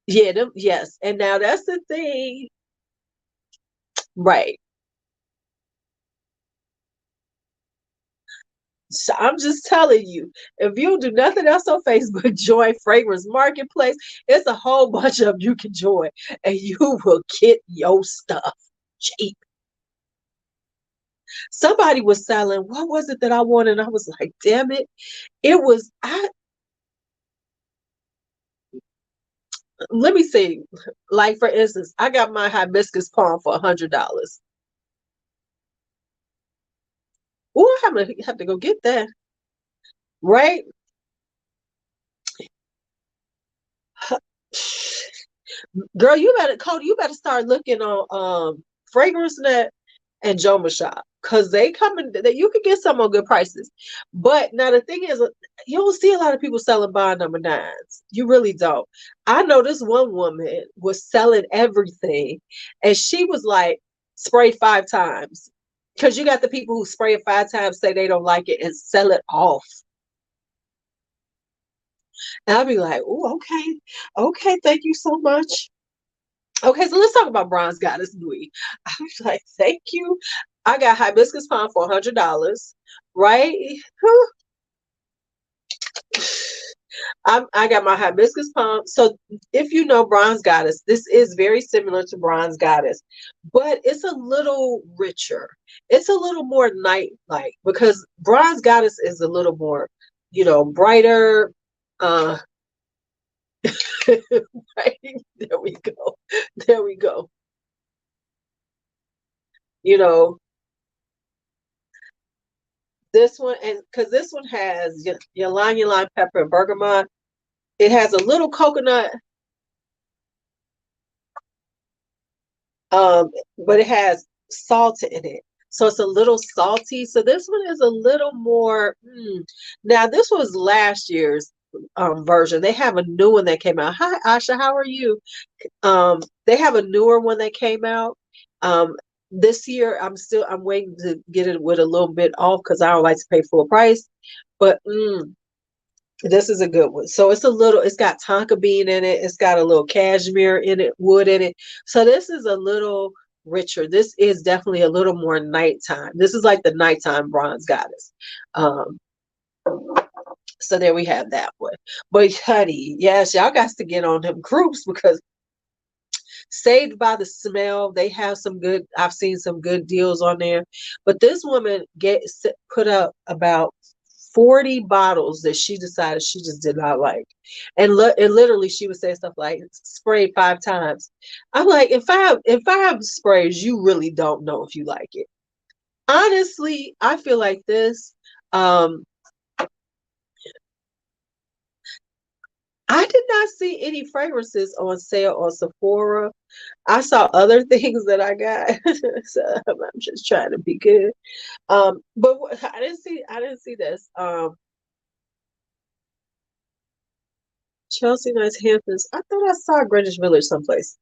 Yeah, yes. And now that's the thing, right? So I'm just telling you, if you do nothing else on Facebook, join Fragrance Marketplace. It's a whole bunch of them you can join, and you will get your stuff cheap. Somebody was selling, what was it that I wanted? And I was like, damn it. It was, let me see. Like, for instance, I got my hibiscus palm for $100. Oh, I'm gonna have to go get that. Right? Girl, you better, Cody, you better start looking on Fragrance Net and Joma Shop, because they coming that you can get some on good prices. But now the thing is, you don't see a lot of people selling bond number nines. You really don't. I know this one woman was selling everything, and she was like, spray 5 times. Because you got the people who spray it 5 times, say they don't like it, and sell it off. And I'll be like, oh, okay. Okay, thank you so much. Okay, so let's talk about Bronze Goddess Bouie. I was like, thank you. I got hibiscus palm for $100, right? I got my hibiscus pump. So if you know Bronze Goddess, this is very similar to Bronze Goddess, but it's a little richer. It's a little more night-like because Bronze Goddess is a little more, brighter. Uh, right? There we go. There we go. You know, this one, and because this one has ylang pepper and bergamot. It has a little coconut, but it has salt in it. So it's a little salty. So this one is a little more. Now, this was last year's version. They have a new one that came out. Hi, Asha, how are you? They have a newer one that came out. This year, I'm waiting to get it with a little bit off because I don't like to pay full price. But this is a good one. So it's got tonka bean in it. It's got a little cashmere in it, wood in it. So this is a little richer. This is definitely a little more nighttime. This is like the nighttime Bronze Goddess. Um, so there we have that one. But honey, yes, y'all got to get on them groups because Saved by the Smell, they have I've seen some good deals on there. But this woman put up about 40 bottles that she decided she just did not like. And literally she would say stuff like sprayed 5 times. I'm like, if I have sprays, you really don't know if you like it. Honestly, I feel like this. I did not see any fragrances on sale on Sephora. I saw other things that I got. So I'm just trying to be good. But I didn't see this. Chelsea Nights Hamptons. I thought I saw Greenwich Village someplace.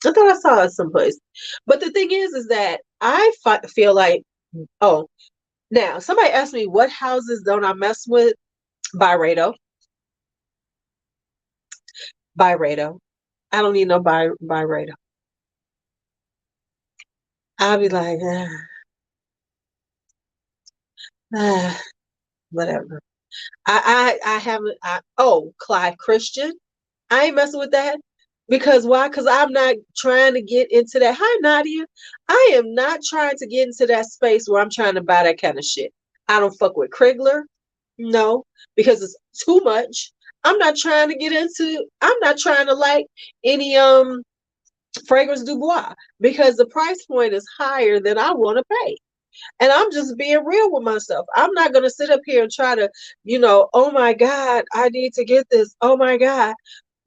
I thought I saw it someplace. But the thing is that feel like, oh, now somebody asked me what houses don't I mess with? Byredo. Byredo. I don't need no Byredo. I'll be like, whatever. I haven't. Clive Christian. I ain't messing with that. Because why? Because I'm not trying to get into that. Hi, Nadia. I am not trying to get into that space where I'm trying to buy that kind of shit. I don't fuck with Krigler. No, because it's too much. I'm not trying to like any fragrance du bois because the price point is higher than I want to pay. And I'm just being real with myself. I'm not going to sit up here and try to, oh my God, I need to get this. Oh my God.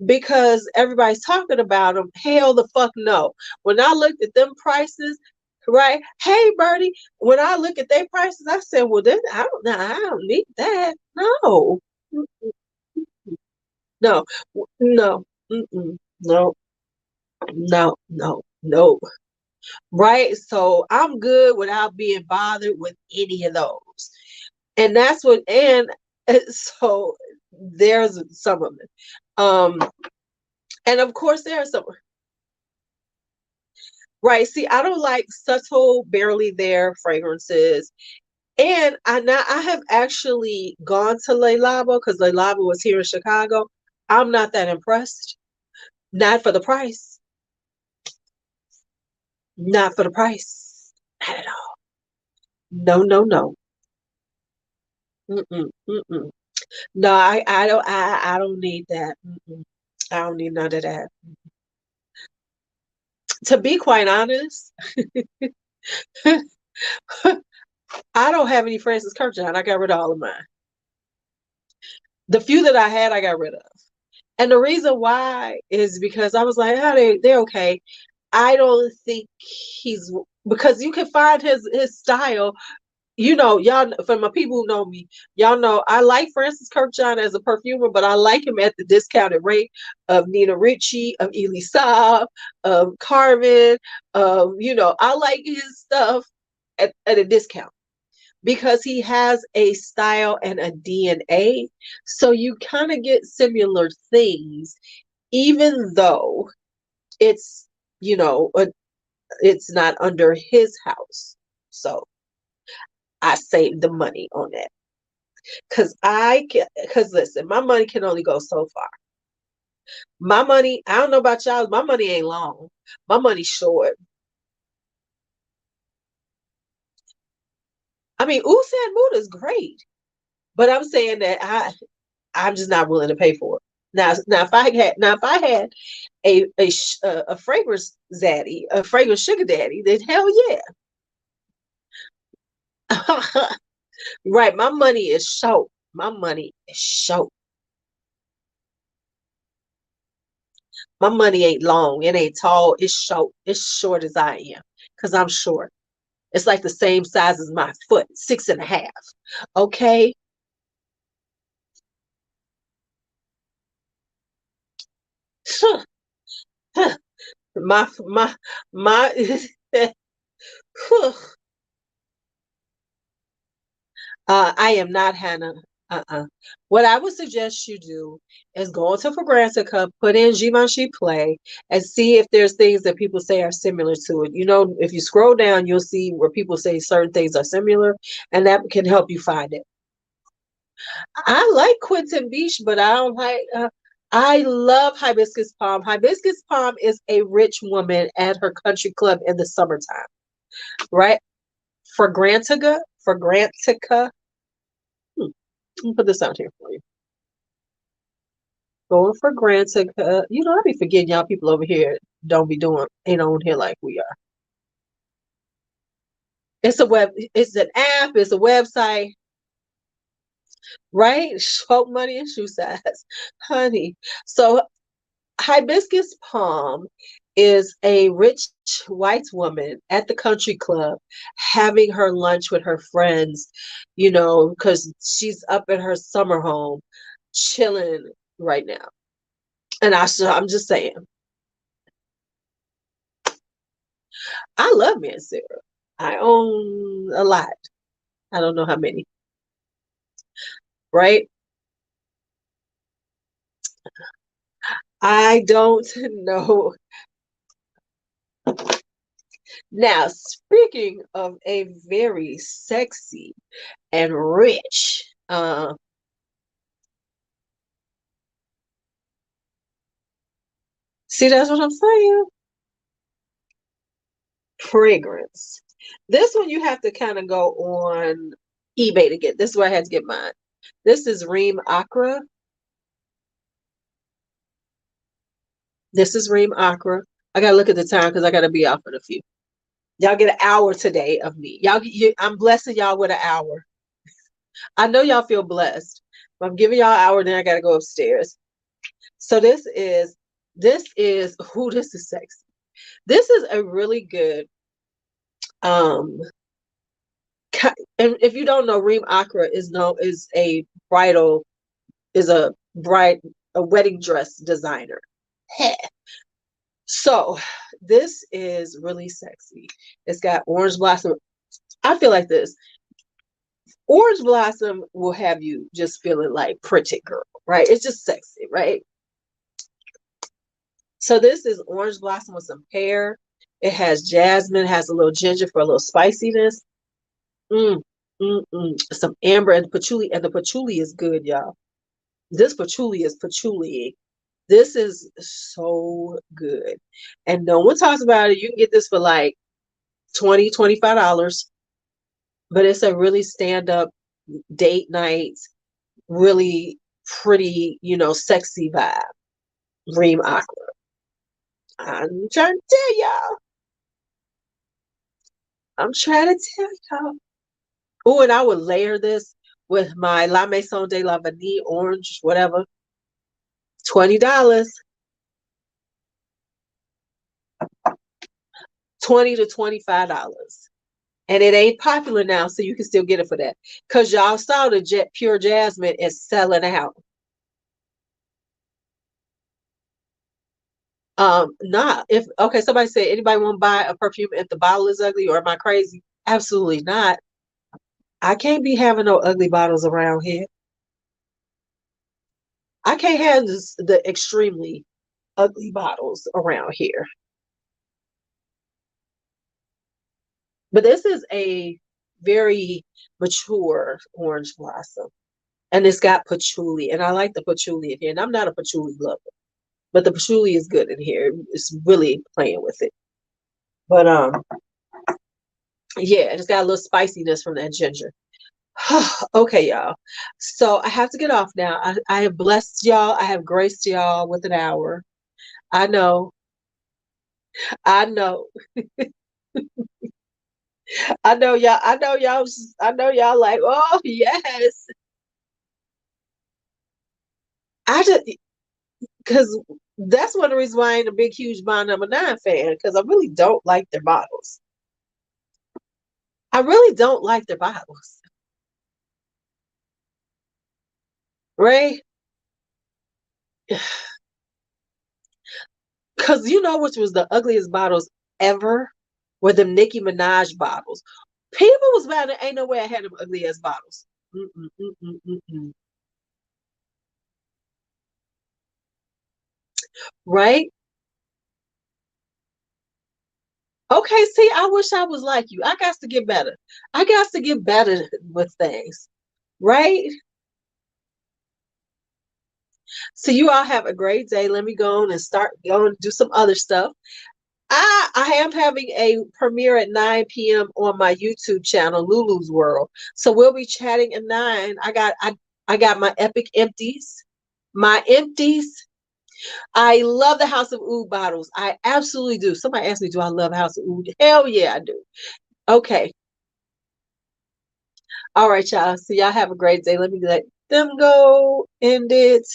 Because everybody's talking about them. Hell the fuck no. When I looked at them prices, right? Hey, Bertie, when I look at their prices, I said, well, then I don't need that. No. No. No. Mm-mm. No. No. No. No. Right? So I'm good without being bothered with any of those. And that's what, and so there's some of it. And of course there are some, right? See, I don't like subtle, barely there fragrances. And I have actually gone to Le Labo because Le Labo was here in Chicago. I'm not that impressed. Not for the price. Not for the price. Not at all. No, no, no. Mm-mm, mm-mm. No, I don't need that. Mm-mm. I don't need none of that. To be quite honest, I don't have any Francis Kirkjohn. I got rid of all of mine. The few that I had, I got rid of. And the reason why is because I was like, oh, they're okay. I don't think he's because you can find his style. Y'all, for my people who know me, y'all know I like Francis Kirkjohn as a perfumer, but I like him at the discounted rate of Nina Ricci, of Elisa, of Carmen, I like his stuff at a discount because he has a style and a DNA. So you kind of get similar things, even though it's, it's not under his house. So I saved the money on that. Because listen, my money can only go so far. My money, I don't know about y'all, my money ain't long. My money's short. I mean, Oud Mood is great, but I'm saying that I'm just not willing to pay for it. If I had a fragrance zaddy, a fragrance sugar daddy, then hell yeah. Right, my money is short. My money is short. My money ain't long. It ain't tall. It's short. It's short as I am. Because I'm short. It's like the same size as my foot, 6.5. Okay. My I am not Hannah. What I would suggest you do is go into Fragrantica, put in Givenchy Play, and see if there's things that people say are similar to it. You know, if you scroll down, you'll see where people say certain things are similar, and that can help you find it. I like Quentin Beach, but I don't like. I love Hibiscus Palm. Hibiscus Palm is a rich woman at her country club in the summertime, right? Fragrantica. Let me put this out here for you. Going for granted. You know, I be forgetting y'all people over here don't be doing ain't on here like we are. It's an app, it's a website, right? Folk money and shoe size, honey. So hibiscus palm is a rich white woman at the country club having her lunch with her friends, you know, because she's up in her summer home chilling right now. And I'm just saying, I love Mancera. I own a lot. I don't know how many, right? I don't know. Now, speaking of a very sexy and rich, see, that's what I'm saying. Fragrance. This one you have to kind of go on eBay to get. This is where I had to get mine. This is Reem Acra. This is Reem Acra. I gotta look at the time because I gotta be off in a few. Y'all get an hour today of me. I'm blessing y'all with an hour. I know y'all feel blessed. I'm giving y'all an hour, then I gotta go upstairs. So this is sexy. This is a really good um and if you don't know, Reem Acra is a bridal is a bride a wedding dress designer. Heh. So this is really sexy. It's got orange blossom. I feel like this. Orange blossom will have you just feeling like pretty girl, right? It's just sexy, right? So this is orange blossom with some pear. It has jasmine, has a little ginger for a little spiciness. Mm, some amber and patchouli, and the patchouli is good, y'all. This patchouli is patchouli. This is so good. And no one talks about it. You can get this for like $25, but it's a really stand-up date night, really pretty, you know, sexy vibe. Reem Acra. I'm trying to tell y'all. I'm trying to tell y'all. Oh, and I would layer this with my La Maison de la Vanille orange, whatever. $20. 20 to $25. And it ain't popular now, so you can still get it for that. Because y'all saw the Pure Jasmine is selling out. Nah, if okay, somebody said anybody want to buy a perfume if the bottle is ugly, or am I crazy? Absolutely not. I can't be having no ugly bottles around here. I can't have the extremely ugly bottles around here. But this is a very mature orange blossom. and it's got patchouli, and I like the patchouli in here. And I'm not a patchouli lover, but the patchouli is good in here. It's really playing with it. But yeah, it's got a little spiciness from that ginger. Okay, y'all. So I have to get off now. I have blessed y'all. I have graced y'all with an hour. I know. I know. I know y'all. I know y'all. I know y'all like, oh yes. I just because that's one of the reasons why I ain't a big, huge Bond Number 9 fan, because I really don't like their bottles. I really don't like their bottles. Ray, because you know which was the ugliest bottles ever were them Nicki Minaj bottles. People was mad at ain't no way I had them ugly ass bottles. Mm-mm, mm-mm, mm-mm. Right? Okay, see, I wish I was like you. I got to get better. I got to get better with things. Right? So you all have a great day. Let me go on and start going do some other stuff. I am having a premiere at 9 p.m. on my YouTube channel, Lulu's World. So we'll be chatting at 9. I got my epic empties. My empties. I love the House of Oud bottles. I absolutely do. Somebody asked me, do I love House of Oud? Hell yeah, I do. Okay. All right, y'all. So y'all have a great day. Let me let them go. End it.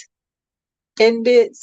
End it.